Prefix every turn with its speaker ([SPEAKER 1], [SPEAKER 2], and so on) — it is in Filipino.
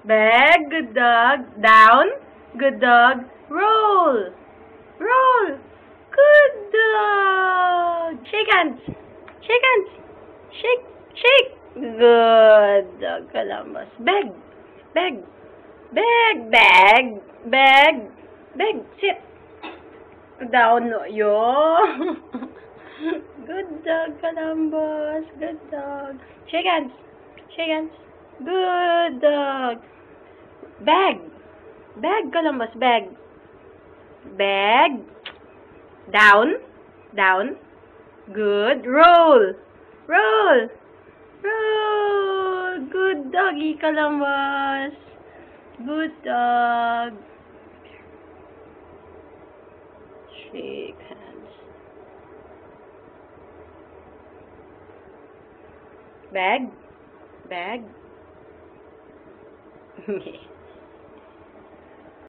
[SPEAKER 1] Bag, good dog. Down, good dog. Roll, roll, good dog. Shake hands, shake hands, shake, shake. Good dog, Columbus. Bag, bag, bag, bag, bag, bag. Sit. Down, yo. Good dog, Columbus. Good dog. Shake hands. Shake hands. Good dog. Bag. Bag, Columbus. Bag. Bag. Down. Down. Good. Roll. Roll. Roll. Good doggy, Columbus. Good dog. Shake hands. Bag. Bag.